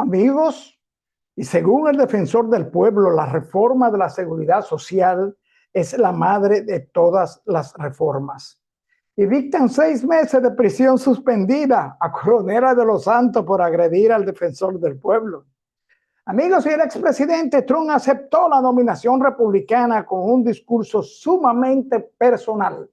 Amigos, y según el defensor del pueblo, la reforma de la seguridad social es la madre de todas las reformas. Y dictan 6 meses de prisión suspendida a Coronel de los Santos por agredir al defensor del pueblo. Amigos, y el expresidente Trump aceptó la nominación republicana con un discurso sumamente personal.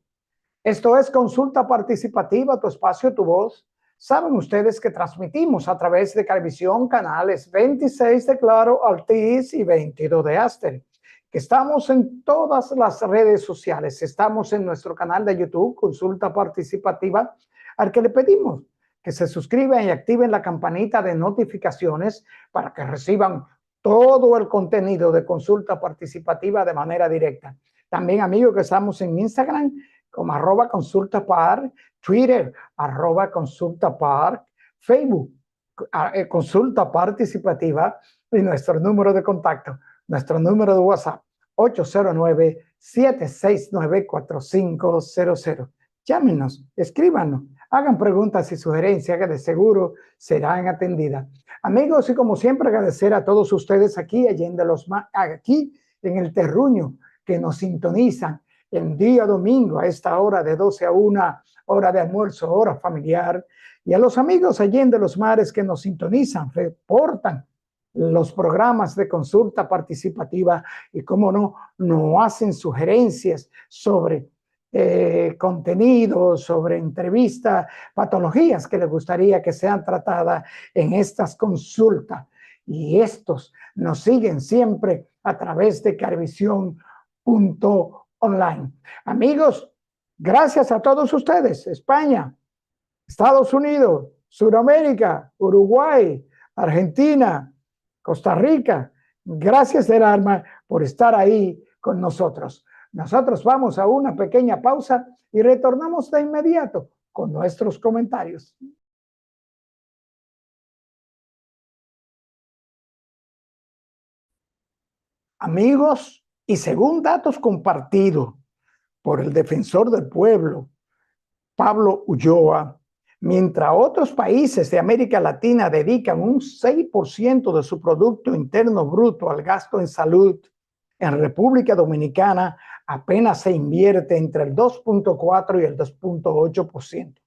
Esto es Consulta Participativa, tu espacio, tu voz. Saben ustedes que transmitimos a través de Cablevisión, canales 26 de Claro, Altiz y 22 de Aster. Que estamos en todas las redes sociales. Estamos en nuestro canal de YouTube, Consulta Participativa, al que le pedimos que se suscriban y activen la campanita de notificaciones para que reciban todo el contenido de Consulta Participativa de manera directa. También, amigos, que estamos en Instagram como @consultapar, Twitter @consultapar, Facebook Consulta Participativa y nuestro número de contacto, nuestro número de WhatsApp 809-769-4500. Llámenos, escríbanos, hagan preguntas y sugerencias que de seguro serán atendidas. Amigos, y como siempre agradecer a todos ustedes aquí aquí en el terruño que nos sintonizan el día domingo a esta hora de 12 a 1, hora de almuerzo, hora familiar, y a los amigos allí de los mares que nos sintonizan, reportan los programas de consulta participativa y, cómo no, nos hacen sugerencias sobre contenidos, sobre entrevistas, patologías que les gustaría que sean tratadas en estas consultas. Y estos nos siguen siempre a través de Cablevisión.online. Amigos, gracias a todos ustedes, España, Estados Unidos, Sudamérica, Uruguay, Argentina, Costa Rica, gracias del alma por estar ahí con nosotros. Nosotros vamos a una pequeña pausa y retornamos de inmediato con nuestros comentarios. Amigos, y según datos compartidos por el defensor del pueblo, Pablo Ulloa, mientras otros países de América Latina dedican un 6% de su Producto Interno Bruto al gasto en salud, en República Dominicana apenas se invierte entre el 2.4 y el 2.8%.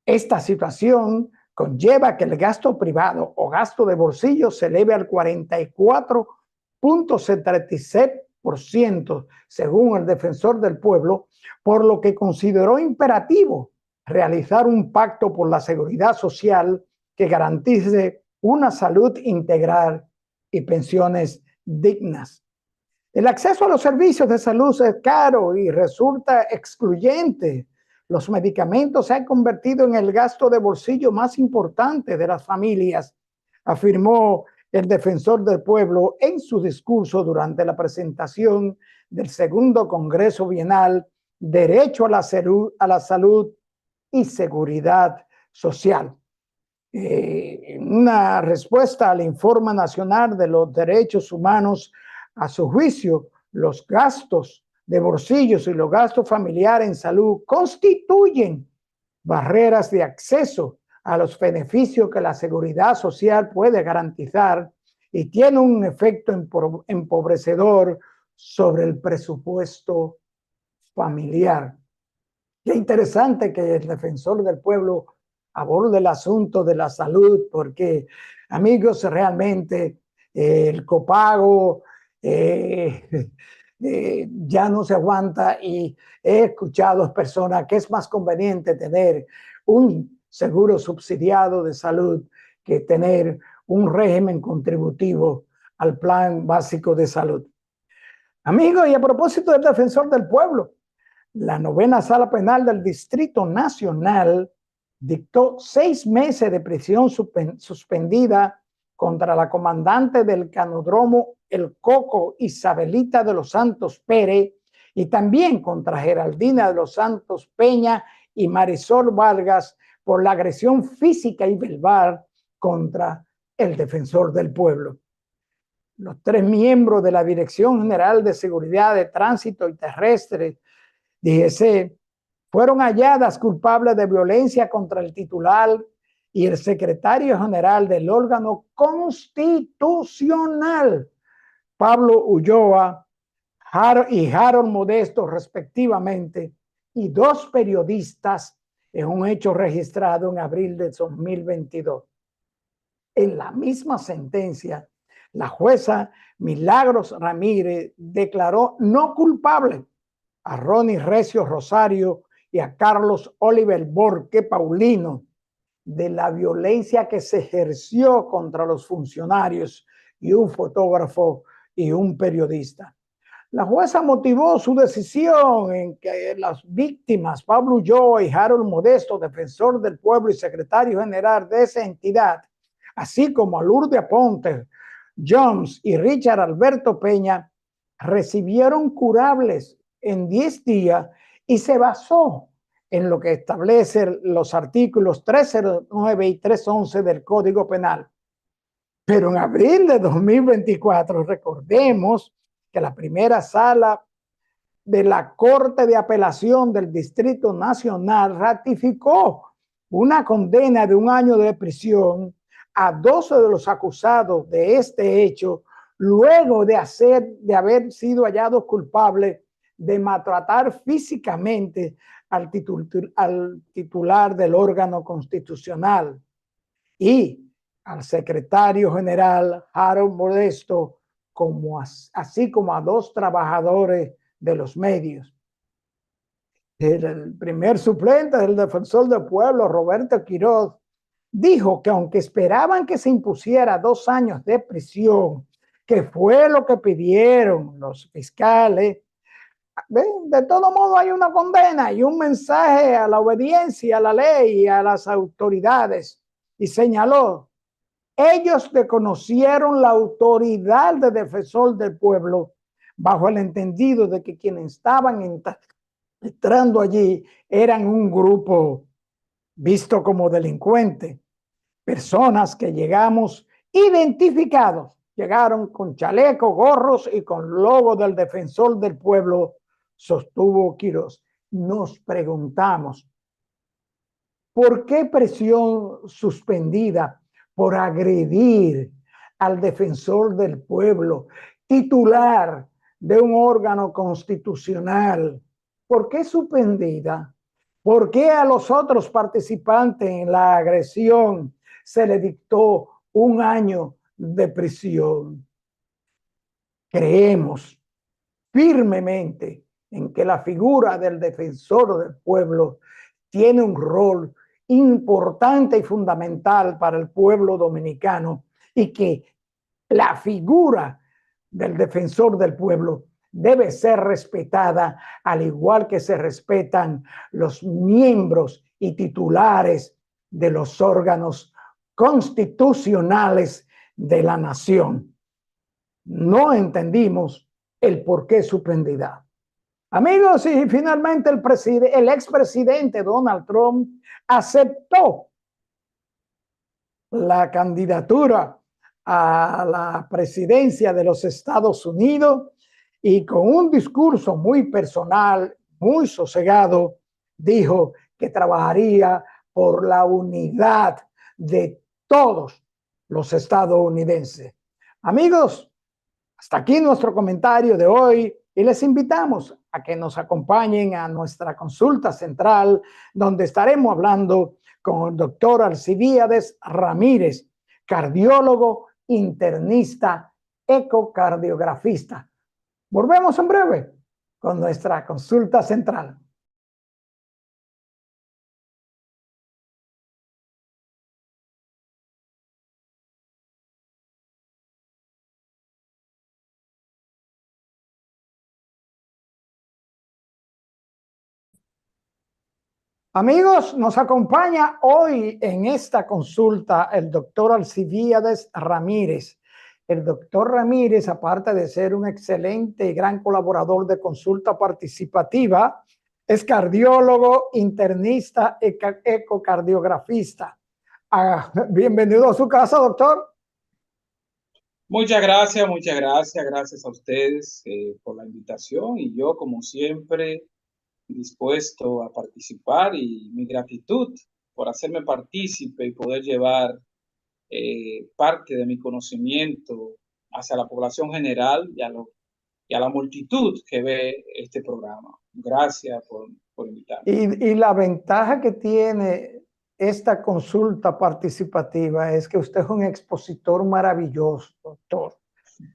Esta situación conlleva que el gasto privado o gasto de bolsillo se eleve al 44.76%, según el defensor del pueblo, por lo que consideró imperativo realizar un pacto por la seguridad social que garantice una salud integral y pensiones dignas. El acceso a los servicios de salud es caro y resulta excluyente. Los medicamentos se han convertido en el gasto de bolsillo más importante de las familias, afirmó el defensor del pueblo en su discurso durante la presentación del segundo Congreso Bienal Derecho a la Salud y Seguridad Social. En una respuesta al Informe Nacional de los Derechos Humanos, a su juicio, los gastos de bolsillos y los gastos familiares en salud constituyen barreras de acceso a los beneficios que la seguridad social puede garantizar y tiene un efecto empobrecedor sobre el presupuesto familiar. Qué interesante que el defensor del pueblo aborde el asunto de la salud, porque, amigos, realmente el copago ya no se aguanta, y he escuchado personas que es más conveniente tener un seguro subsidiado de salud que tener un régimen contributivo al plan básico de salud. Amigos, y a propósito del defensor del pueblo, la 9ª Sala Penal del Distrito Nacional dictó 6 meses de prisión suspendida contra la comandante del canódromo El Coco, Isabelita de los Santos Pérez, y también contra Geraldina de los Santos Peña y Marisol Vargas por la agresión física y verbal contra el defensor del pueblo. Los 3 miembros de la Dirección General de Seguridad de Tránsito y Terrestre, DGC, fueron halladas culpables de violencia contra el titular y el secretario general del órgano constitucional, Pablo Ulloa y Harold Modesto, respectivamente, y dos periodistas, en un hecho registrado en abril de 2022. En la misma sentencia, la jueza Milagros Ramírez declaró no culpable a Ronnie Recio Rosario y a Carlos Oliver Borque Paulino de la violencia que se ejerció contra los funcionarios y un fotógrafo y un periodista. La jueza motivó su decisión en que las víctimas, Pablo Ulloa y Harold Modesto, defensor del pueblo y secretario general de esa entidad, así como Lourdes Aponte, Jones y Richard Alberto Peña, recibieron curables en 10 días y se basó en lo que establecen los artículos 309 y 311 del Código Penal. Pero en abril de 2024, recordemos que la primera sala de la Corte de Apelación del Distrito Nacional ratificó una condena de 1 año de prisión a 12 de los acusados de este hecho, luego de haber sido hallados culpables de maltratar físicamente al titular del órgano constitucional y al secretario general Harold Modesto, así como a 2 trabajadores de los medios. El primer suplente del defensor del pueblo, Roberto Quiroz, dijo que aunque esperaban que se impusiera 2 años de prisión, que fue lo que pidieron los fiscales, de todo modo hay una condena y un mensaje a la obediencia a la ley y a las autoridades. Y señaló: ellos desconocieron la autoridad de defensor del pueblo bajo el entendido de que quienes estaban entrando allí eran un grupo visto como delincuente, personas que llegamos identificados, llegaron con chalecos, gorros y con logo del defensor del pueblo, sostuvo Quiroz. Nos preguntamos, ¿por qué prisión suspendida por agredir al defensor del pueblo, titular de un órgano constitucional? ¿Por qué suspendida? ¿Por qué a los otros participantes en la agresión se le dictó 1 año de prisión? Creemos firmemente en que la figura del defensor del pueblo tiene un rol importante y fundamental para el pueblo dominicano y que la figura del defensor del pueblo debe ser respetada al igual que se respetan los miembros y titulares de los órganos constitucionales de la nación. No entendimos el por qué suspendida. Amigos, y finalmente el expresidente Donald Trump aceptó la candidatura a la presidencia de los Estados Unidos y con un discurso muy personal, muy sosegado, dijo que trabajaría por la unidad de todos los estadounidenses. Amigos, hasta aquí nuestro comentario de hoy y les invitamos a que nos acompañen a nuestra consulta central, donde estaremos hablando con el doctor Alcibiades Ramírez, cardiólogo, internista, ecocardiografista. Volvemos en breve con nuestra consulta central. Amigos, nos acompaña hoy en esta consulta el doctor Alcibiades Ramírez. El doctor Ramírez, aparte de ser un excelente y gran colaborador de consulta participativa, es cardiólogo, internista, ecocardiografista. Bienvenido a su casa, doctor. Muchas gracias a ustedes por la invitación y yo, como siempre, dispuesto a participar y mi gratitud por hacerme partícipe y poder llevar parte de mi conocimiento hacia la población general y a la multitud que ve este programa. Gracias por invitarme. Y la ventaja que tiene esta consulta participativa es que usted es un expositor maravilloso, doctor.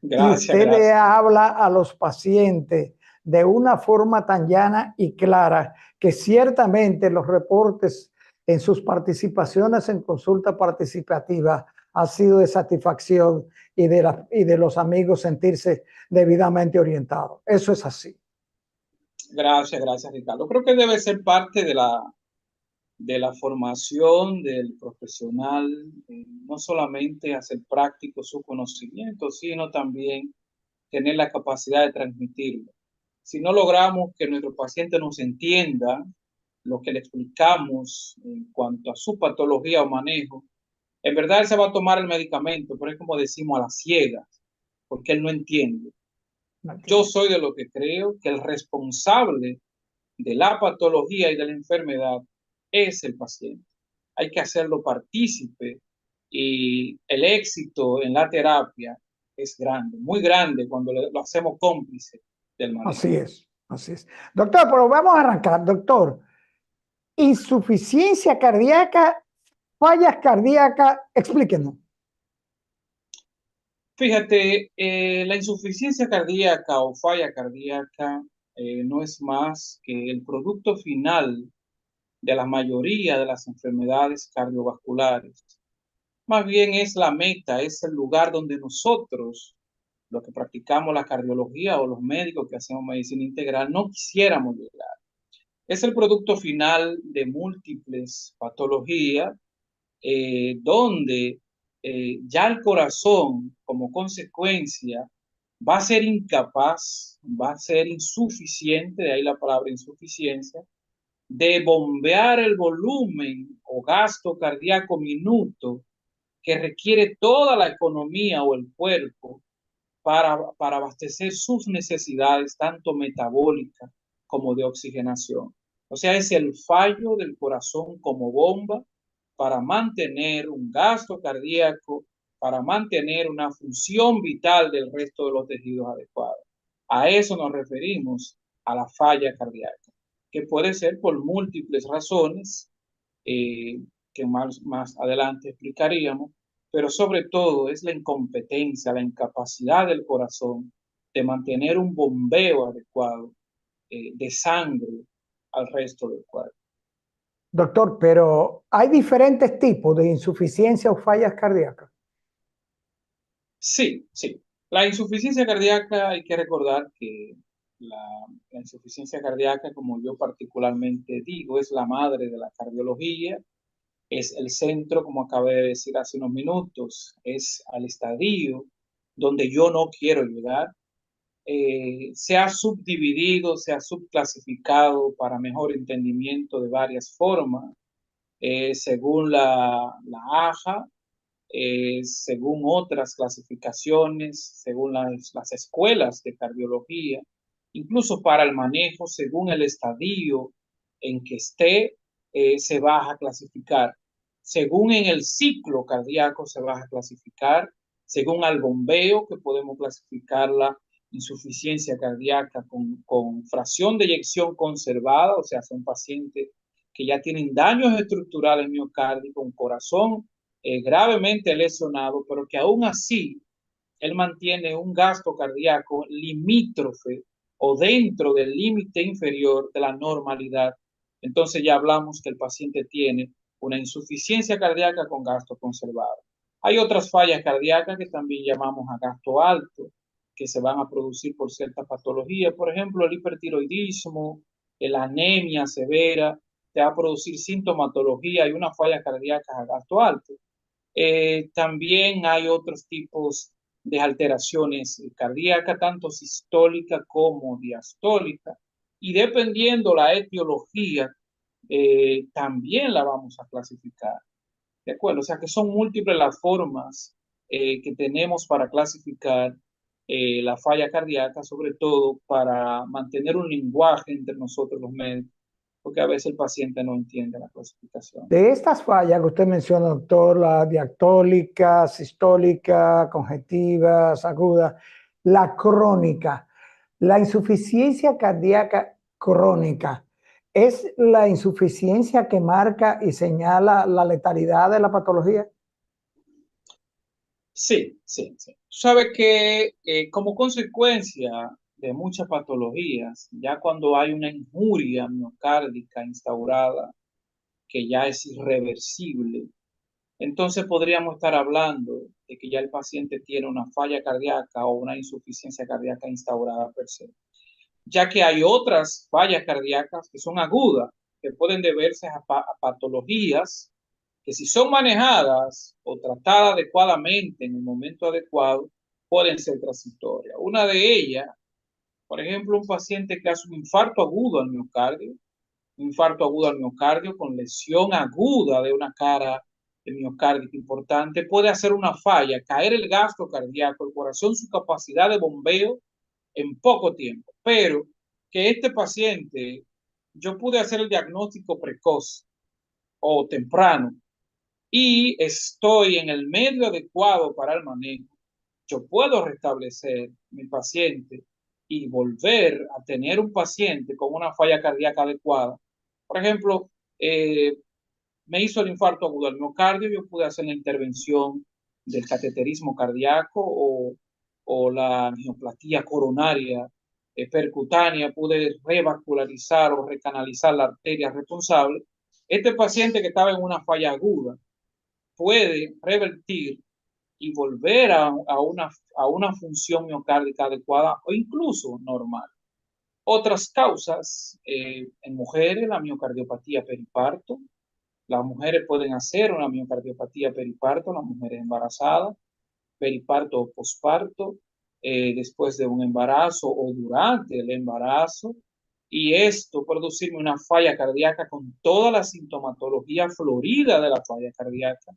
Y Gracias, usted le gracias. habla a los pacientes de una forma tan llana y clara que ciertamente los reportes en sus participaciones en consulta participativa ha sido de satisfacción y de los amigos sentirse debidamente orientados. Eso es así. Gracias, gracias, Ricardo. Creo que debe ser parte de la formación del profesional, no solamente hacer práctico su conocimiento, sino también tener la capacidad de transmitirlo. Si no logramos que nuestro paciente nos entienda lo que le explicamos en cuanto a su patología o manejo, en verdad él se va a tomar el medicamento, pero es como decimos a las ciegas, porque él no entiende. Yo soy de lo que creo que el responsable de la patología y de la enfermedad es el paciente. Hay que hacerlo partícipe y el éxito en la terapia es grande, muy grande cuando lo hacemos cómplice del manejo. Así es, así es. Doctor, pero vamos a arrancar, doctor. Insuficiencia cardíaca, fallas cardíacas, explíquenos. Fíjate, la insuficiencia cardíaca o falla cardíaca no es más que el producto final de la mayoría de las enfermedades cardiovasculares. Más bien es la meta, es el lugar donde nosotros, los que practicamos la cardiología o los médicos que hacemos medicina integral, no quisiéramos llegar. Es el producto final de múltiples patologías donde ya el corazón, como consecuencia, va a ser incapaz, va a ser insuficiente, de ahí la palabra insuficiencia, de bombear el volumen o gasto cardíaco minuto que requiere toda la economía o el cuerpo para abastecer sus necesidades, tanto metabólicas como de oxigenación. O sea, es el fallo del corazón como bomba para mantener un gasto cardíaco, para mantener una función vital del resto de los tejidos adecuados. A eso nos referimos, a la falla cardíaca, que puede ser por múltiples razones, que más adelante explicaríamos, pero sobre todo es la incompetencia, la incapacidad del corazón de mantener un bombeo adecuado de sangre al resto del cuerpo. Doctor, pero hay diferentes tipos de insuficiencia o fallas cardíacas. Sí, sí. La insuficiencia cardíaca, hay que recordar que la, la insuficiencia cardíaca, como yo particularmente digo, es la madre de la cardiología, es el centro, como acabé de decir hace unos minutos, es al estadio donde yo no quiero llegar. Se ha subdividido, se ha subclasificado para mejor entendimiento de varias formas, según la AJA, según otras clasificaciones, según las escuelas de cardiología, incluso para el manejo, según el estadio en que esté, se va a clasificar. Según en el ciclo cardíaco se va a clasificar, según al bombeo, que podemos clasificar la insuficiencia cardíaca con fracción de eyección conservada, o sea, son pacientes que ya tienen daños estructurales miocárdicos, un corazón gravemente lesionado, pero que aún así él mantiene un gasto cardíaco limítrofe o dentro del límite inferior de la normalidad. Entonces ya hablamos que el paciente tiene una insuficiencia cardíaca con gasto conservado. Hay otras fallas cardíacas que también llamamos a gasto alto, que se van a producir por ciertas patologías, por ejemplo, el hipertiroidismo, la anemia severa, te va a producir sintomatología y una falla cardíaca a gasto alto. También hay otros tipos de alteraciones cardíacas, tanto sistólica como diastólica, y dependiendo la etiología, también la vamos a clasificar. ¿De acuerdo? O sea que son múltiples las formas que tenemos para clasificar la falla cardíaca, sobre todo para mantener un lenguaje entre nosotros los médicos, porque a veces el paciente no entiende la clasificación. De estas fallas que usted menciona, doctor, la diastólica, sistólica, congestivas, agudas, la crónica, la insuficiencia cardíaca crónica, ¿es la insuficiencia que marca y señala la letalidad de la patología? Sí, sí, sí. Sabe que como consecuencia de muchas patologías, ya cuando hay una injuria miocárdica instaurada, que ya es irreversible, entonces podríamos estar hablando de que ya el paciente tiene una falla cardíaca o una insuficiencia cardíaca instaurada per se, ya que hay otras fallas cardíacas que son agudas, que pueden deberse a patologías que si son manejadas o tratadas adecuadamente en el momento adecuado, pueden ser transitorias. Una de ellas, por ejemplo, un paciente que hace un infarto agudo al miocardio, un infarto agudo al miocardio con lesión aguda de una cara de miocárdica importante, puede hacer una falla, caer el gasto cardíaco, el corazón, su capacidad de bombeo en poco tiempo. Pero que este paciente, yo pude hacer el diagnóstico precoz o temprano y estoy en el medio adecuado para el manejo, yo puedo restablecer mi paciente y volver a tener un paciente con una falla cardíaca adecuada. Por ejemplo, eh, me hizo el infarto agudo al miocardio, yo pude hacer la intervención del cateterismo cardíaco o la angioplastia coronaria percutánea, pude revascularizar o recanalizar la arteria responsable. Este paciente que estaba en una falla aguda puede revertir y volver a una función miocárdica adecuada o incluso normal. Otras causas, en mujeres, la miocardiopatía periparto. Las mujeres pueden hacer una miocardiopatía periparto, las mujeres embarazadas, periparto o posparto, después de un embarazo o durante el embarazo. Y esto producirme una falla cardíaca con toda la sintomatología florida de la falla cardíaca,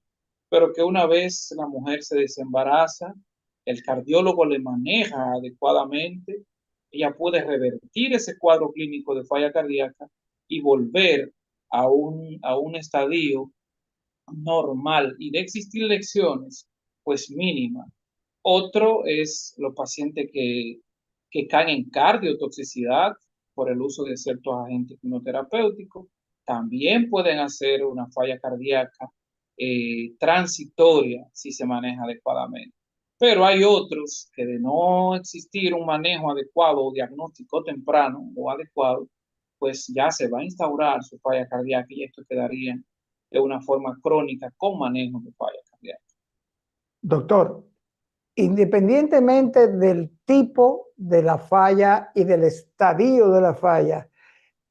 pero que una vez la mujer se desembaraza, el cardiólogo le maneja adecuadamente, ella puede revertir ese cuadro clínico de falla cardíaca y volver a un estadio normal y de existir lecciones, pues mínimas. Otro es los pacientes que caen en cardiotoxicidad por el uso de ciertos agentes quimioterapéuticos. También pueden hacer una falla cardíaca transitoria si se maneja adecuadamente. Pero hay otros que de no existir un manejo adecuado o diagnóstico temprano o adecuado, pues ya se va a instaurar su falla cardíaca y esto quedaría de una forma crónica con manejo de falla cardíaca. Doctor, independientemente del tipo de la falla y del estadio de la falla,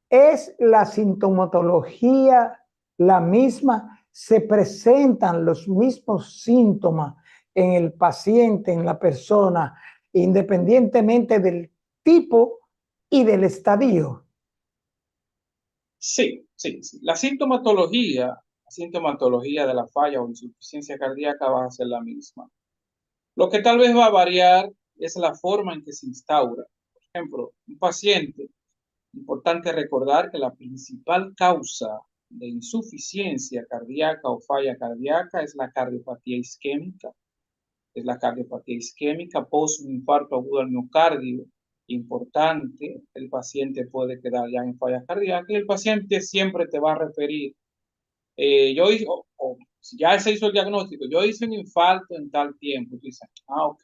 ¿es la sintomatología la misma? ¿Se presentan los mismos síntomas en el paciente, en la persona, independientemente del tipo y del estadio? Sí, sí, sí. La sintomatología de la falla o insuficiencia cardíaca va a ser la misma. Lo que tal vez va a variar es la forma en que se instaura. Por ejemplo, un paciente, importante recordar que la principal causa de insuficiencia cardíaca o falla cardíaca es la cardiopatía isquémica post un infarto agudo al miocardio importante, el paciente puede quedar ya en falla cardíaca y el paciente siempre te va a referir, yo hice, si ya se hizo el diagnóstico, yo hice un infarto en tal tiempo, tú dices, ok,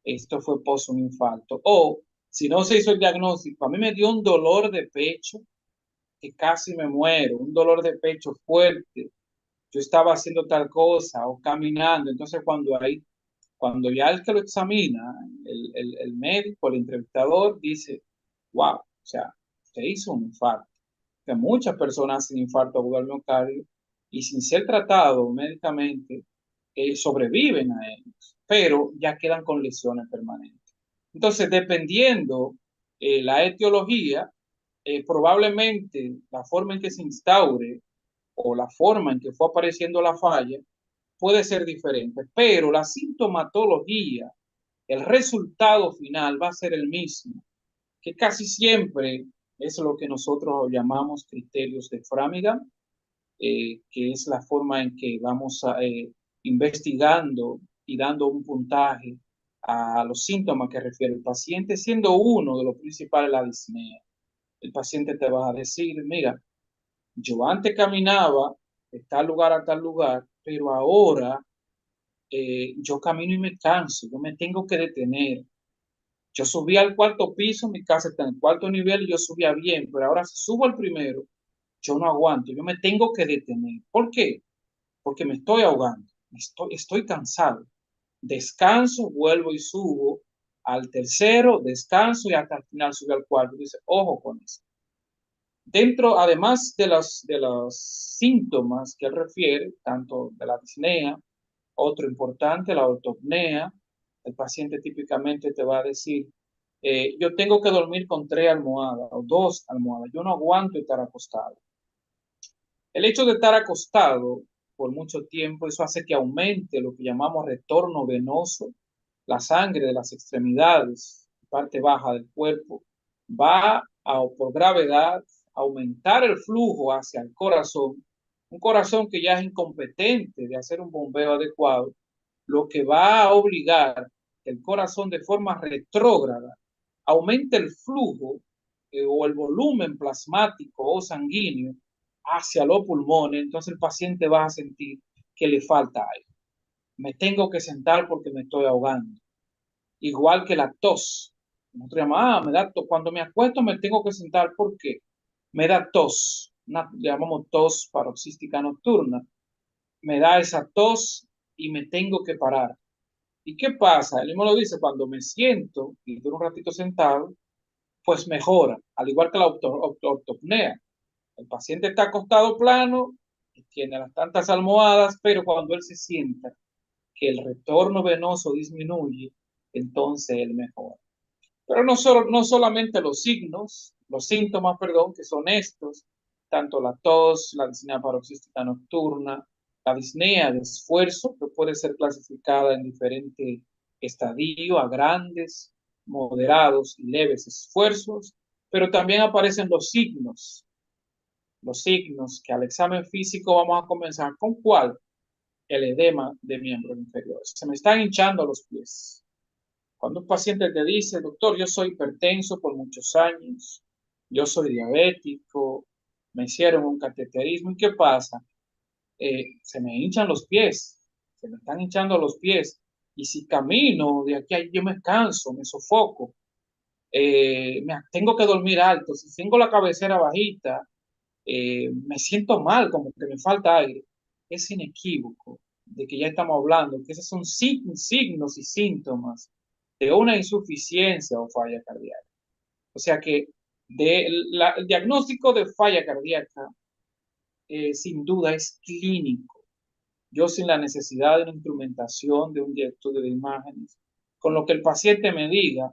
esto fue post un infarto. O si no se hizo el diagnóstico, a mí me dio un dolor de pecho que casi me muero, un dolor de pecho fuerte, yo estaba haciendo tal cosa o caminando, entonces cuando ya el que lo examina, el médico, el entrevistador, dice, wow, o sea, usted hizo un infarto. Que muchas personas hacen infarto agudo al miocardio y sin ser tratado médicamente sobreviven a ellos, pero ya quedan con lesiones permanentes. Entonces, dependiendo la etiología, probablemente la forma en que se instaure o la forma en que fue apareciendo la falla puede ser diferente, pero la sintomatología, el resultado final va a ser el mismo, que casi siempre Es lo que nosotros llamamos criterios de Framingham, que es la forma en que vamos investigando y dando un puntaje a los síntomas que refiere el paciente, siendo uno de los principales la disnea. El paciente te va a decir, mira, yo antes caminaba de tal lugar a tal lugar, pero ahora yo camino y me canso, yo me tengo que detener. Yo subía al cuarto piso, mi casa está en el cuarto nivel y yo subía bien, pero ahora si subo al primero, yo no aguanto, yo me tengo que detener. ¿Por qué? Porque me estoy ahogando, estoy cansado. Descanso, vuelvo y subo al tercero, descanso y hasta el final subo al cuarto. Dice, ojo con eso. Dentro, además de los síntomas que él refiere, tanto de la disnea, otro importante, la ortopnea, el paciente típicamente te va a decir, yo tengo que dormir con 3 almohadas o 2 almohadas, yo no aguanto estar acostado. El hecho de estar acostado por mucho tiempo, eso hace que aumente lo que llamamos retorno venoso, la sangre de las extremidades, parte baja del cuerpo, va por gravedad aumentar el flujo hacia el corazón, un corazón que ya es incompetente de hacer un bombeo adecuado, lo que va a obligar que el corazón de forma retrógrada aumente el flujo o el volumen plasmático o sanguíneo hacia los pulmones, entonces el paciente va a sentir que le falta aire. Me tengo que sentar porque me estoy ahogando. Igual que la tos. Nosotros llamamos, me da tos. Cuando me acuesto me tengo que sentar porque me da tos. Le llamamos tos paroxística nocturna. Me da esa tos y me tengo que parar. ¿Y qué pasa? Él mismo lo dice, cuando me siento y duro un ratito sentado, pues mejora, al igual que la ortopnea. El paciente está acostado plano, tiene las tantas almohadas, pero cuando él se sienta, que el retorno venoso disminuye, entonces él mejora. Pero no solamente los síntomas, perdón, que son estos, tanto la tos, la disnea paroxística nocturna, la disnea de esfuerzo, que puede ser clasificada en diferentes estadios, a grandes, moderados y leves esfuerzos, pero también aparecen los signos que al examen físico vamos a comenzar con cuál, el edema de miembros inferiores. Se me están hinchando los pies. Cuando un paciente te dice, doctor, yo soy hipertenso por muchos años, yo soy diabético, me hicieron un cateterismo, ¿y qué pasa? Se me hinchan los pies, se me están hinchando los pies, y si camino de aquí a allí, yo me canso, me sofoco, tengo que dormir alto, si tengo la cabecera bajita, me siento mal, como que me falta aire. Es inequívoco de que ya estamos hablando, que esos son signos y síntomas de una insuficiencia o falla cardíaca. O sea que el diagnóstico de falla cardíaca sin duda es clínico. Yo sin la necesidad de una instrumentación, de un estudio de imágenes, con lo que el paciente me diga,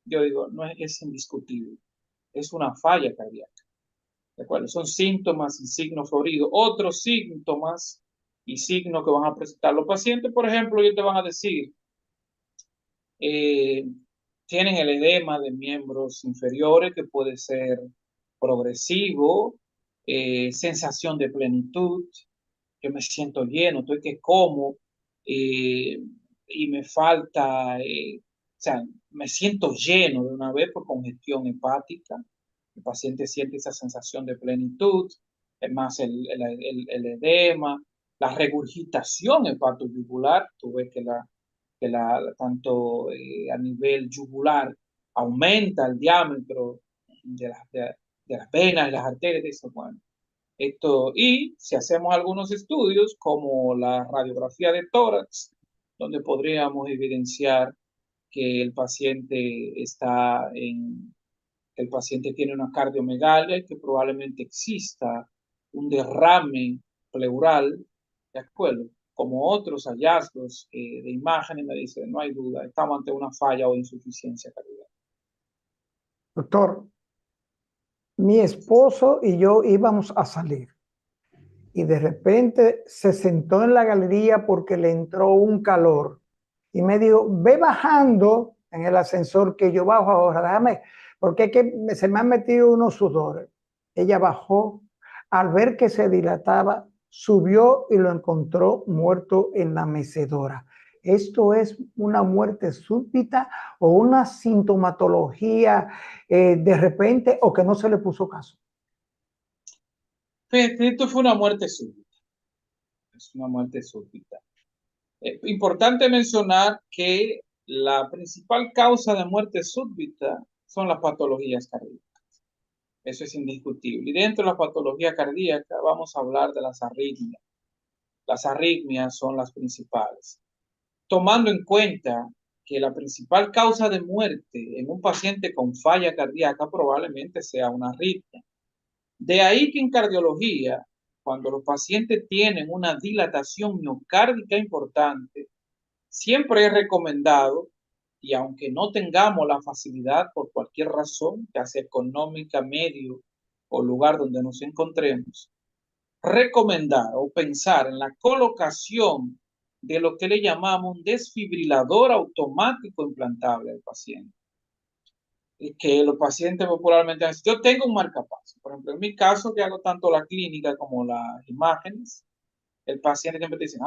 yo digo, no es indiscutible, es una falla cardíaca. ¿De acuerdo? Son síntomas y signos floridos. Otros síntomas y signos que van a presentar los pacientes, por ejemplo, ellos te van a decir, eh, tienen el edema de miembros inferiores que puede ser progresivo, sensación de plenitud, yo me siento lleno, estoy que como y me falta, o sea, me siento lleno de una vez por congestión hepática. El paciente siente esa sensación de plenitud, es más el edema, la regurgitación hepatoyugular, tú ves que tanto a nivel yugular aumenta el diámetro de las venas y las arterias, eso, bueno. Y si hacemos algunos estudios como la radiografía de tórax, donde podríamos evidenciar que que el paciente tiene una cardiomegalia y que probablemente exista un derrame pleural, ¿de acuerdo? Como otros hallazgos de imágenes me dicen, no hay duda, estamos ante una falla o insuficiencia cardíaca. Doctor, mi esposo y yo íbamos a salir y de repente se sentó en la galería porque le entró un calor y me dijo, ve bajando en el ascensor que yo bajo ahora, porque es que se me han metido unos sudores. Ella bajó, al ver que se dilataba, subió y lo encontró muerto en la mecedora. ¿Esto es una muerte súbita o una sintomatología de repente o que no se le puso caso? Fíjate, esto fue una muerte súbita. Es una muerte súbita. Importante mencionar que la principal causa de muerte súbita son las patologías cardíacas. Eso es indiscutible. Y dentro de la patología cardíaca vamos a hablar de las arritmias. Las arritmias son las principales. Tomando en cuenta que la principal causa de muerte en un paciente con falla cardíaca probablemente sea una arritmia. De ahí que en cardiología, cuando los pacientes tienen una dilatación miocárdica importante, siempre es recomendado, y aunque no tengamos la facilidad por cualquier razón, ya sea económica, medio o lugar donde nos encontremos, recomendar o pensar en la colocación de lo que le llamamos un desfibrilador automático implantable al paciente. Y que los pacientes popularmente dicen, yo tengo un marcapaso. Por ejemplo, en mi caso, que hago tanto la clínica como las imágenes, el paciente siempre te dice,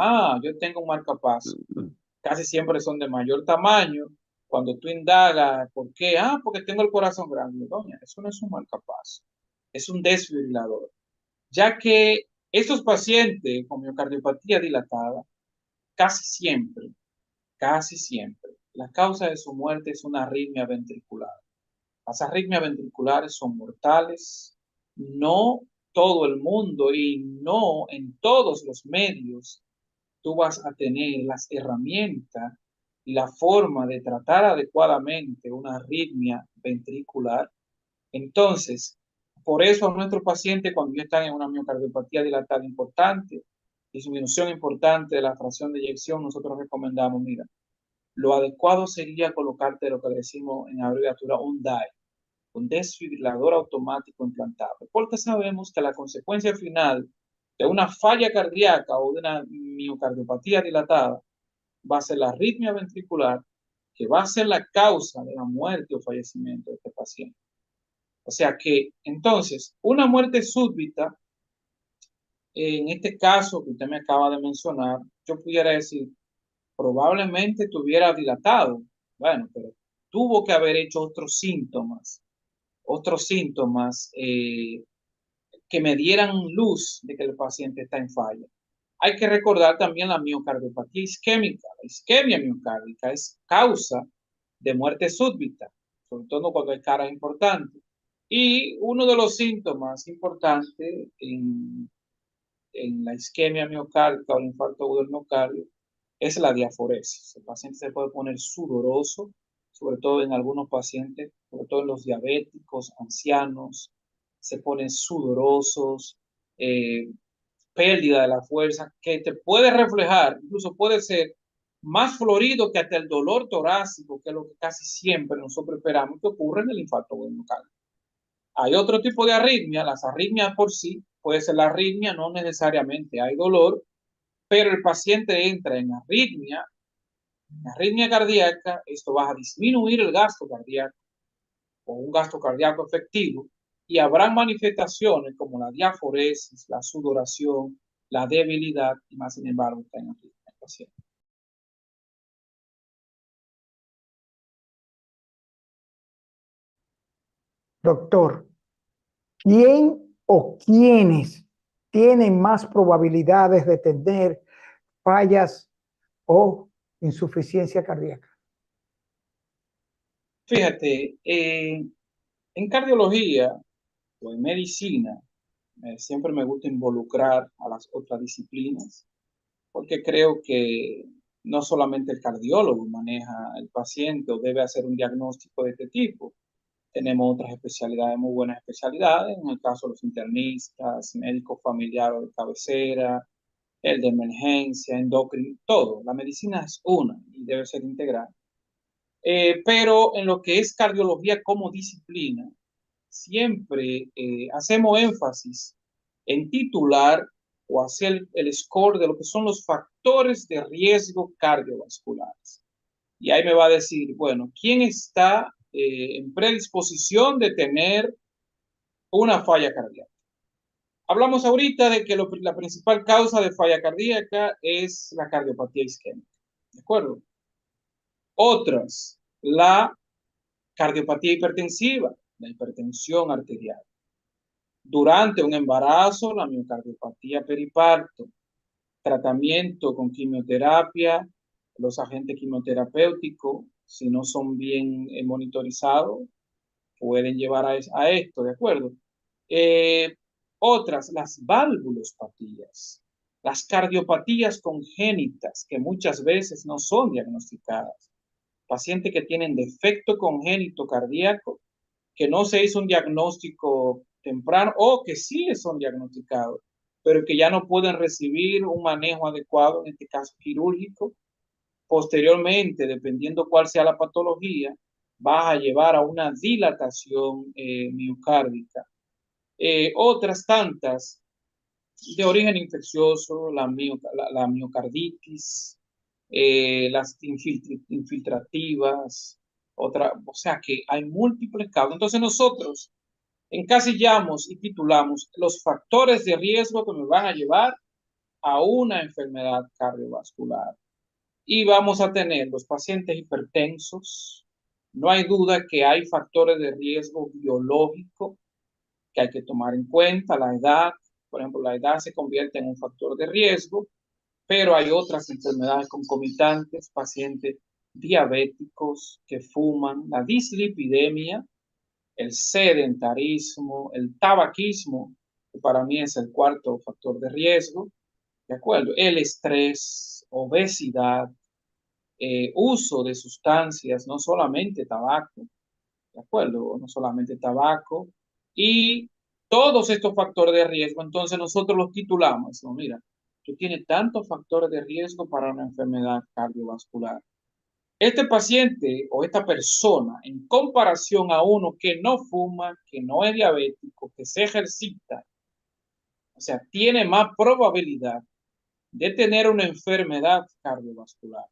yo tengo un marcapaso. Casi siempre son de mayor tamaño. Cuando tú indagas, ¿por qué? Porque tengo el corazón grande. Doña, eso no es un marcapaso, es un desfibrilador. Ya que estos pacientes con miocardiopatía dilatada, casi siempre, la causa de su muerte es una arritmia ventricular. Las arritmias ventriculares son mortales. No todo el mundo y no en todos los medios tú vas a tener las herramientas y la forma de tratar adecuadamente una arritmia ventricular. Entonces, por eso a nuestros pacientes, cuando ya están en una miocardiopatía dilatada importante, disminución importante de la fracción de eyección, nosotros recomendamos, mira, lo adecuado sería colocarte lo que decimos en abreviatura un DAI, un desfibrilador automático implantable, porque sabemos que la consecuencia final de una falla cardíaca o de una miocardiopatía dilatada va a ser la arritmia ventricular, que va a ser la causa de la muerte o fallecimiento de este paciente. O sea que, entonces, una muerte súbita, en este caso que usted me acaba de mencionar, yo pudiera decir, probablemente tuviera dilatado, bueno, pero tuvo que haber hecho otros síntomas que me dieran luz de que el paciente está en falla. Hay que recordar también la miocardiopatía isquémica. La isquemia miocárdica es causa de muerte súbita, sobre todo cuando hay caras importantes. Y uno de los síntomas importantes en la isquemia miocárdica o el infarto agudo del miocardio es la diaforesis. El paciente se puede poner sudoroso, sobre todo en algunos pacientes, sobre todo en los diabéticos, ancianos, se ponen sudorosos, eh, pérdida de la fuerza, que te puede reflejar, incluso puede ser más florido que hasta el dolor torácico, que es lo que casi siempre nosotros esperamos que ocurra en el infarto agudo miocardio. Hay otro tipo de arritmia, las arritmias por sí, puede ser la arritmia, no necesariamente hay dolor, pero el paciente entra en arritmia cardíaca, esto va a disminuir el gasto cardíaco o un gasto cardíaco efectivo, y habrá manifestaciones como la diaforesis, la sudoración, la debilidad, y más sin embargo está en arritmia el paciente. Doctor, ¿quién o quiénes tienen más probabilidades de tener fallas o insuficiencia cardíaca? Fíjate, en cardiología o en medicina, siempre me gusta involucrar a las otras disciplinas, porque creo que no solamente el cardiólogo maneja el paciente o debe hacer un diagnóstico de este tipo. Tenemos otras especialidades, muy buenas especialidades, en el caso de los internistas, médicos familiares de cabecera, el de emergencia, endocrino, todo. La medicina es una y debe ser integral. Pero en lo que es cardiología como disciplina, siempre hacemos énfasis en titular o hacer el score de lo que son los factores de riesgo cardiovasculares. Y ahí me va a decir, bueno, ¿quién está en predisposición de tener una falla cardíaca. Hablamos ahorita de que la principal causa de falla cardíaca es la cardiopatía isquémica, ¿de acuerdo? Otras, la cardiopatía hipertensiva, la hipertensión arterial. Durante un embarazo, la miocardiopatía periparto, tratamiento con quimioterapia, los agentes quimioterapéuticos, si no son bien monitorizados, pueden llevar a esto, ¿de acuerdo? Eh, Otras, las válvulopatías, las cardiopatías congénitas, que muchas veces no son diagnosticadas. Pacientes que tienen defecto congénito cardíaco, que no se hizo un diagnóstico temprano o que sí son diagnosticados, pero que ya no pueden recibir un manejo adecuado, en este caso quirúrgico. Posteriormente, dependiendo cuál sea la patología, vas a llevar a una dilatación miocárdica. Otras tantas de origen infeccioso, la miocarditis, las infiltrativas, o sea que hay múltiples causas. Entonces nosotros encasillamos y titulamos los factores de riesgo que me van a llevar a una enfermedad cardiovascular. Y vamos a tener los pacientes hipertensos. No hay duda que hay factores de riesgo biológico que hay que tomar en cuenta. La edad, por ejemplo, la edad se convierte en un factor de riesgo, pero hay otras enfermedades concomitantes, pacientes diabéticos que fuman, la dislipidemia, el sedentarismo, el tabaquismo, que para mí es el cuarto factor de riesgo, ¿de acuerdo? El estrés, obesidad, uso de sustancias, no solamente tabaco, ¿de acuerdo? No solamente tabaco, y todos estos factores de riesgo, entonces nosotros los titulamos, ¿no? Mira, tú tienes tantos factores de riesgo para una enfermedad cardiovascular. Este paciente o esta persona, en comparación a uno que no fuma, que no es diabético, que se ejercita, o sea, tiene más probabilidad de tener una enfermedad cardiovascular.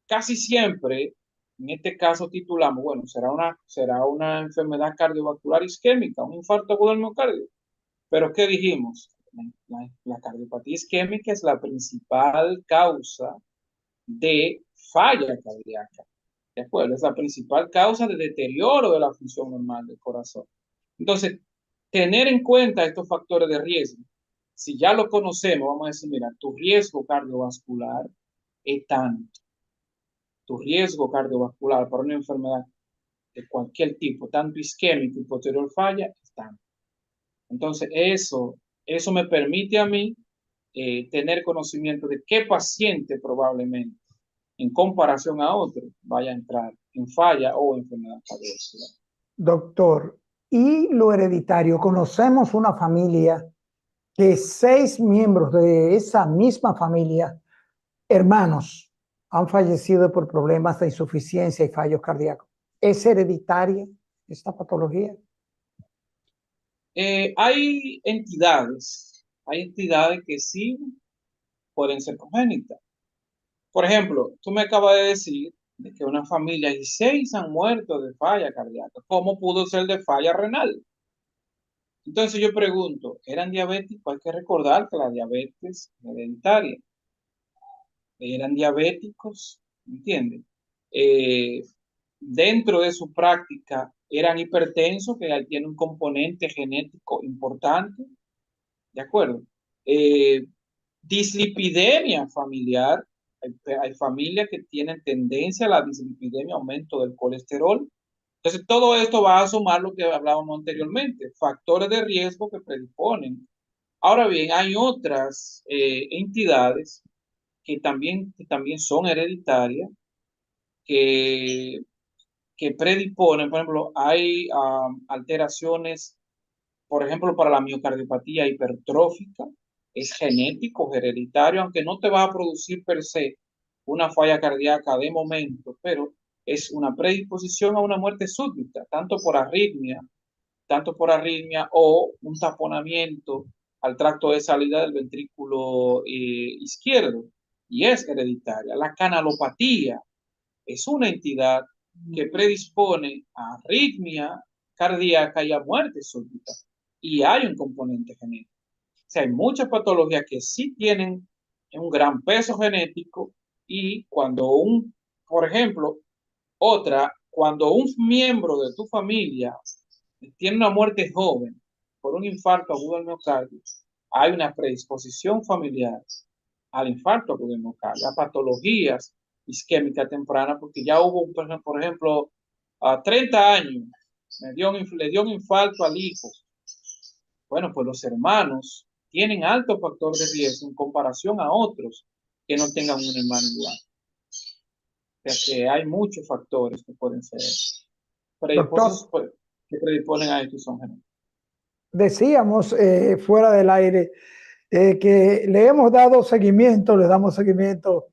Casi siempre, en este caso titulamos, bueno, será una enfermedad cardiovascular isquémica, un infarto agudo del miocardio. Pero ¿qué dijimos? La cardiopatía isquémica es la principal causa de falla cardíaca. ¿De acuerdo? Es la principal causa de deterioro de la función normal del corazón. Entonces, tener en cuenta estos factores de riesgo. Si ya lo conocemos, vamos a decir, mira, tu riesgo cardiovascular es tanto. Tu riesgo cardiovascular para una enfermedad de cualquier tipo, tanto isquémico y posterior falla, es tanto. Entonces, eso me permite a mí tener conocimiento de qué paciente probablemente, en comparación a otro, vaya a entrar en falla o enfermedad cardiovascular. Doctor, ¿y lo hereditario? Conocemos una familia que 6 miembros de esa misma familia, hermanos, han fallecido por problemas de insuficiencia y fallos cardíacos. ¿Es hereditaria esta patología? Hay entidades que sí pueden ser congénitas. Por ejemplo, tú me acabas de decir de que una familia y 6 han muerto de falla cardíaca. ¿Cómo pudo ser de falla renal? Entonces yo pregunto, ¿eran diabéticos? Hay que recordar que la diabetes es hereditaria. Eran diabéticos, ¿entienden? Eh, Dentro de su práctica eran hipertensos, que tiene un componente genético importante, ¿de acuerdo? Eh, Dislipidemia familiar. Hay familias que tienen tendencia a la dislipidemia, aumento del colesterol. Entonces, todo esto va a sumar lo que hablábamos anteriormente, factores de riesgo que predisponen. Ahora bien, hay otras entidades que también son hereditarias, que, que predisponen, por ejemplo, hay alteraciones, por ejemplo, para la miocardiopatía hipertrófica, es genético, hereditario, aunque no te va a producir per se una falla cardíaca de momento, pero es una predisposición a una muerte súbita, tanto por arritmia o un taponamiento al tracto de salida del ventrículo izquierdo, y es hereditaria. La canalopatía es una entidad que predispone a arritmia cardíaca y a muerte súbita. Y hay un componente genético. O sea, hay muchas patologías que sí tienen un gran peso genético y por ejemplo, cuando un miembro de tu familia tiene una muerte joven por un infarto agudo al miocardio, hay una predisposición familiar al infarto agudo al miocardio, a patologías isquémicas tempranas, porque ya hubo, por ejemplo, a 30 años, le dio un infarto al hijo. Bueno, pues los hermanos tienen alto factor de riesgo en comparación a otros que no tengan un hermano igual. O sea que hay muchos factores que pueden ser Doctor, que predisponen a esto y son genéticos. decíamos fuera del aire que le hemos dado seguimiento, le damos seguimiento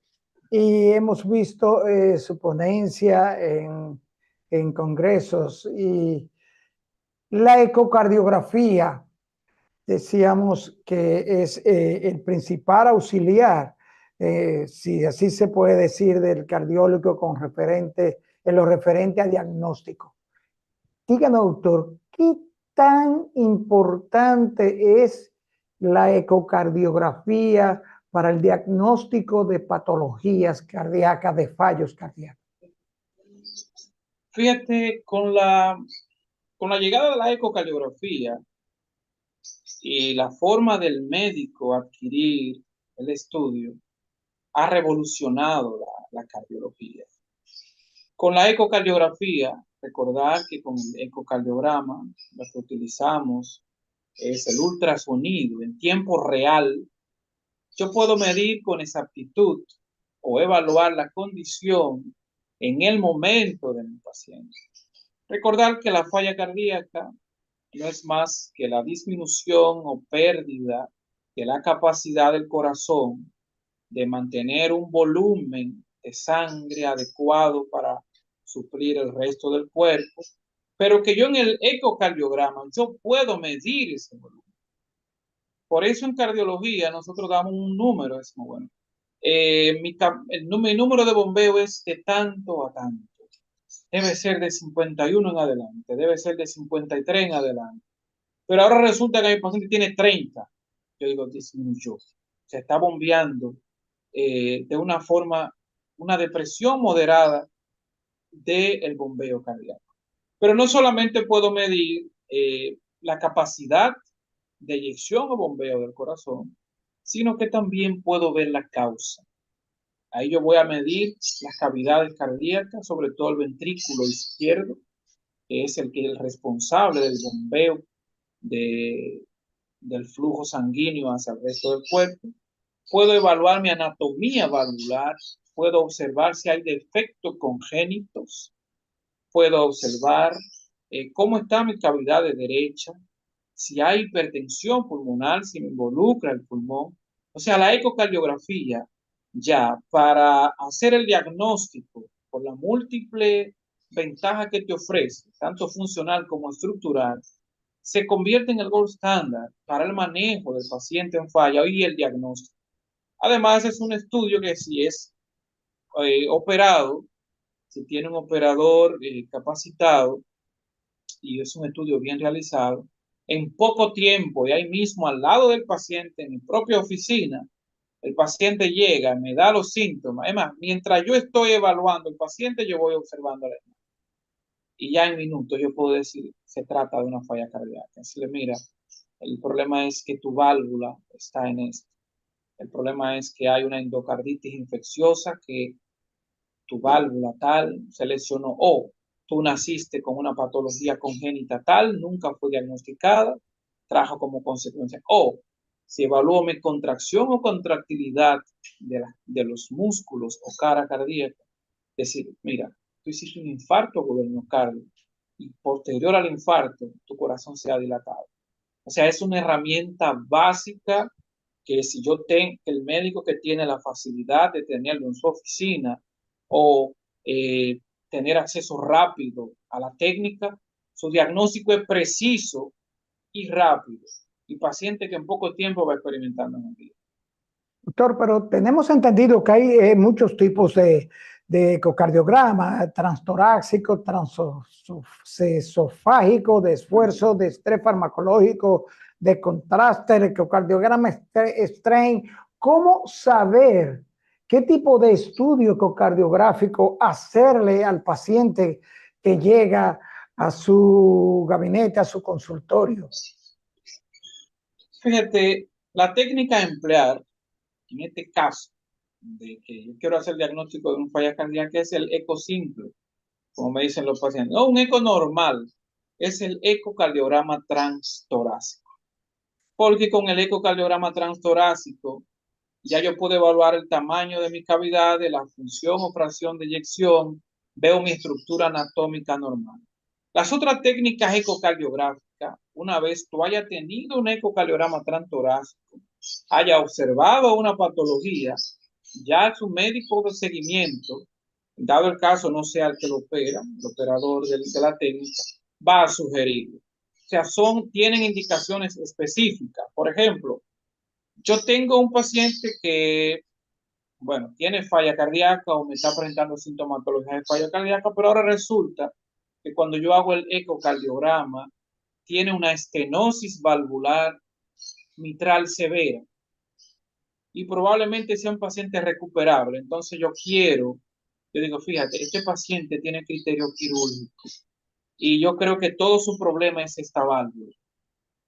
y hemos visto su ponencia en congresos y la ecocardiografía, decíamos que es el principal auxiliar, si así se puede decir, del cardiólogo en lo referente a diagnóstico. Díganos, doctor, ¿qué tan importante es la ecocardiografía para el diagnóstico de patologías cardíacas, de fallos cardíacos? Fíjate, con la llegada de la ecocardiografía y la forma del médico adquirir el estudio, ha revolucionado la cardiología. Con la ecocardiografía, recordar que con el ecocardiograma lo que utilizamos es el ultrasonido en tiempo real. Yo puedo medir con exactitud o evaluar la condición en el momento de mi paciente. Recordar que la falla cardíaca no es más que la disminución o pérdida de la capacidad del corazón de mantener un volumen de sangre adecuado para suplir el resto del cuerpo, pero que yo en el ecocardiograma yo puedo medir ese volumen. Por eso en cardiología nosotros damos un número, es muy bueno. Mi número de bombeo es de tanto a tanto. Debe ser de 51 en adelante, debe ser de 53 en adelante. Pero ahora resulta que mi paciente tiene 30. Yo digo, disminuyó. Se está bombeando de una forma, una depresión moderada del bombeo cardíaco. Pero no solamente puedo medir la capacidad de eyección o bombeo del corazón, sino que también puedo ver la causa. Ahí yo voy a medir las cavidades cardíacas, sobre todo el ventrículo izquierdo, que es el que es el responsable del bombeo del flujo sanguíneo hacia el resto del cuerpo. Puedo evaluar mi anatomía valvular, puedo observar si hay defectos congénitos, puedo observar cómo está mi cavidad de derecha, si hay hipertensión pulmonar, si me involucra el pulmón. O sea, la ecocardiografía ya para hacer el diagnóstico por la múltiple ventaja que te ofrece, tanto funcional como estructural, se convierte en el gold standard para el manejo del paciente en falla y el diagnóstico. Además, es un estudio que si es operado, si tiene un operador capacitado y es un estudio bien realizado, en poco tiempo y ahí mismo al lado del paciente, en mi propia oficina, el paciente llega, me da los síntomas. Es más, mientras yo estoy evaluando el paciente, yo voy observando la imagen. Y ya en minutos yo puedo decir, se trata de una falla cardíaca. Decirle, mira, el problema es que tu válvula está en esto. El problema es que hay una endocarditis infecciosa que tu válvula tal se lesionó o tú naciste con una patología congénita tal, nunca fue diagnosticada, trajo como consecuencia. O si evalúo mi contracción o contractilidad de los músculos o cara cardíaca, decir, mira, tú hiciste un infarto o el miocardio y posterior al infarto tu corazón se ha dilatado. O sea, es una herramienta básica que si yo tengo el médico que tiene la facilidad de tenerlo en su oficina o tener acceso rápido a la técnica, su diagnóstico es preciso y rápido. Y paciente que en poco tiempo va experimentando en el vida. Doctor, pero tenemos entendido que hay muchos tipos de ecocardiograma, transtorácico, transesofágico, de esfuerzo, de estrés farmacológico, de contraste, el ecocardiograma strain. ¿Cómo saber qué tipo de estudio ecocardiográfico hacerle al paciente que llega a su gabinete, a su consultorio? Fíjate, la técnica a emplear en este caso de que yo quiero hacer el diagnóstico de una falla cardíaca es el eco simple, como me dicen los pacientes. No, un eco normal es el ecocardiograma transtorácico, porque con el ecocardiograma transtorácico ya yo puedo evaluar el tamaño de mis cavidades, la función o fracción de eyección, veo mi estructura anatómica normal. Las otras técnicas ecocardiográficas, una vez tú hayas tenido un ecocardiograma transtorácico, haya observado una patología, ya su médico de seguimiento, dado el caso no sea el que lo opera, el operador de la técnica, va a sugerirlo. O sea, tienen indicaciones específicas. Por ejemplo, yo tengo un paciente que, bueno, tiene falla cardíaca o me está presentando sintomatología de falla cardíaca, pero ahora resulta que cuando yo hago el ecocardiograma, tiene una estenosis valvular mitral severa y probablemente sea un paciente recuperable. Entonces yo digo, fíjate, este paciente tiene criterio quirúrgico y yo creo que todo su problema es esta válvula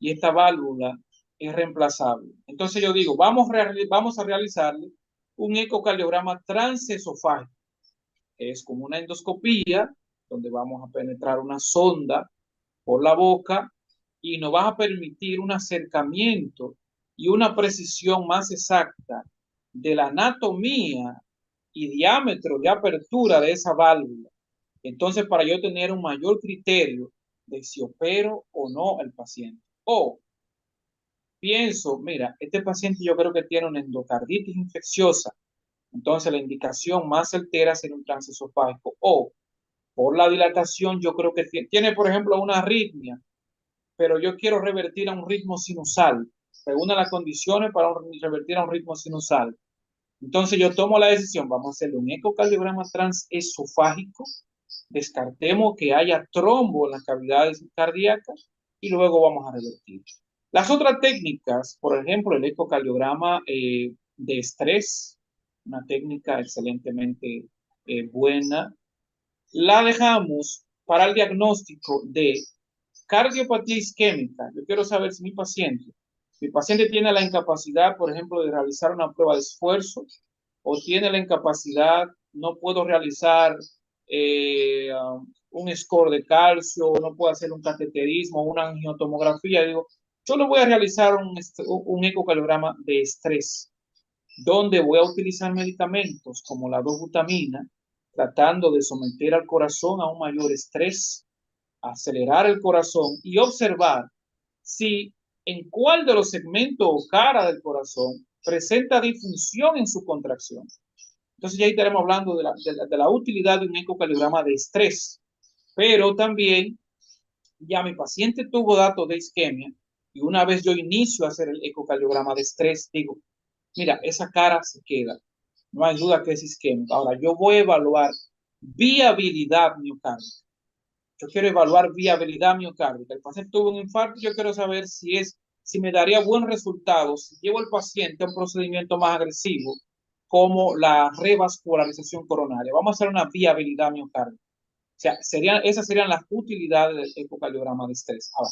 y esta válvula es reemplazable. Entonces yo digo, vamos a realizarle un ecocardiograma transesofágico, que es como una endoscopía, donde vamos a penetrar una sonda por la boca y nos va a permitir un acercamiento y una precisión más exacta de la anatomía y diámetro de apertura de esa válvula. Entonces, para yo tener un mayor criterio de si opero o no al paciente. O pienso, mira, este paciente yo creo que tiene una endocarditis infecciosa, entonces la indicación más certera sería un transesofágico. O por la dilatación, yo creo que tiene, por ejemplo, una arritmia, pero yo quiero revertir a un ritmo sinusal. Reúne las condiciones para revertir a un ritmo sinusal. Entonces yo tomo la decisión, vamos a hacerle un ecocardiograma transesofágico, descartemos que haya trombo en las cavidades cardíacas y luego vamos a revertir. Las otras técnicas, por ejemplo, el ecocardiograma de estrés, una técnica excelentemente buena, la dejamos para el diagnóstico de cardiopatía isquémica. Yo quiero saber si mi paciente tiene la incapacidad, por ejemplo, de realizar una prueba de esfuerzo o tiene la incapacidad, no puedo realizar un score de calcio, no puedo hacer un cateterismo, una angiotomografía. Digo, yo le voy a realizar un ecocardiograma de estrés, donde voy a utilizar medicamentos como la dobutamina, tratando de someter al corazón a un mayor estrés, acelerar el corazón y observar si en cuál de los segmentos o cara del corazón presenta disfunción en su contracción. Entonces ya estaremos hablando de la utilidad de un ecocardiograma de estrés, pero también ya mi paciente tuvo datos de isquemia y una vez yo inicio a hacer el ecocardiograma de estrés, digo, mira, esa cara se queda, no hay duda que es isquémica. Ahora yo voy a evaluar viabilidad miocárdica. Yo quiero evaluar viabilidad miocárdica. El paciente tuvo un infarto, yo quiero saber si me daría buenos resultados si llevo al paciente a un procedimiento más agresivo como la revascularización coronaria. Vamos a hacer una viabilidad miocárdica. O sea, esas serían las utilidades del ecocardiograma de estrés. Ahora,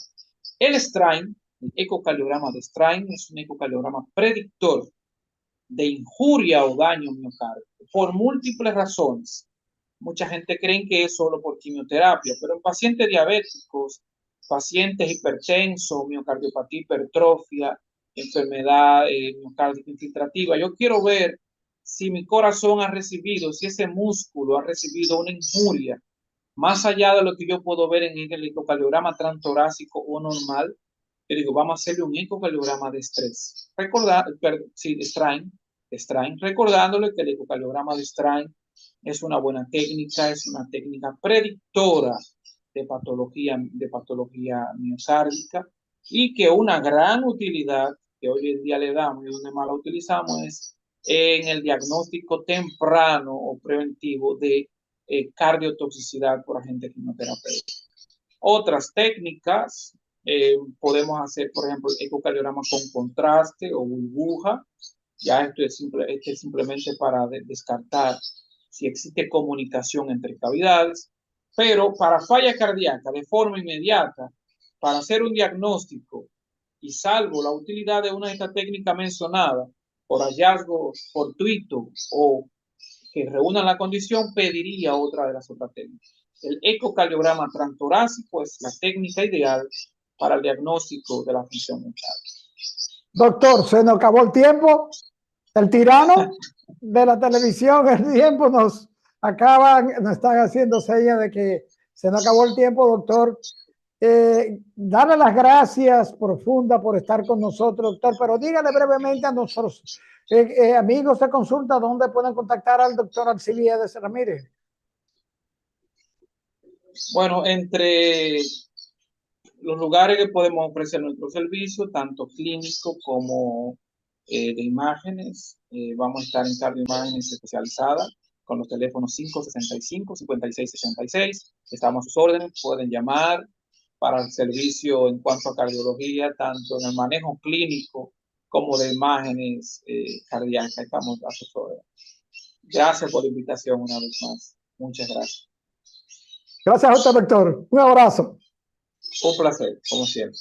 el strain, el ecocardiograma de strain es un ecocardiograma predictor de injuria o daño miocárdico por múltiples razones. Mucha gente cree que es solo por quimioterapia, pero en pacientes diabéticos, pacientes hipertensos, miocardiopatía hipertrofia, enfermedad miocárdica infiltrativa, yo quiero ver si mi corazón ha recibido, si ese músculo ha recibido una injuria, más allá de lo que yo puedo ver en el ecocardiograma transtorácico o normal. Yo digo, vamos a hacerle un ecocardiograma de estrés. Sí, de strain, recordándole que el ecocardiograma de strain es una buena técnica, es una técnica predictora de patología miocárdica y que una gran utilidad que hoy en día le damos y donde más la utilizamos es en el diagnóstico temprano o preventivo de cardiotoxicidad por agente quimioterapéutico. Otras técnicas, podemos hacer, por ejemplo, ecocardiograma con contraste o burbuja. Ya esto es simplemente para descartar si existe comunicación entre cavidades. Pero para falla cardíaca, de forma inmediata, para hacer un diagnóstico, y salvo la utilidad de una de estas técnicas mencionadas por hallazgo fortuito o que reúnan la condición, pediría otra de las otras técnicas. El ecocardiograma transtorácico es la técnica ideal para el diagnóstico de la función mental. Doctor, se nos acabó el tiempo. El tirano de la televisión, el tiempo nos están haciendo señas de que se nos acabó el tiempo, doctor. Darle las gracias profundas por estar con nosotros, doctor, pero dígale brevemente a nuestros amigos de consulta dónde pueden contactar al doctor Alcibiades Ramírez. Bueno, entre los lugares que podemos ofrecer nuestro servicio, tanto clínico como de imágenes, vamos a estar en cardioimágenes especializadas con los teléfonos 565-5666. Estamos a sus órdenes, pueden llamar para el servicio en cuanto a cardiología, tanto en el manejo clínico como de imágenes cardíacas. Estamos a sus órdenes. Gracias por la invitación una vez más. Muchas gracias. Gracias a usted, doctor. Un abrazo. Un placer, como siempre.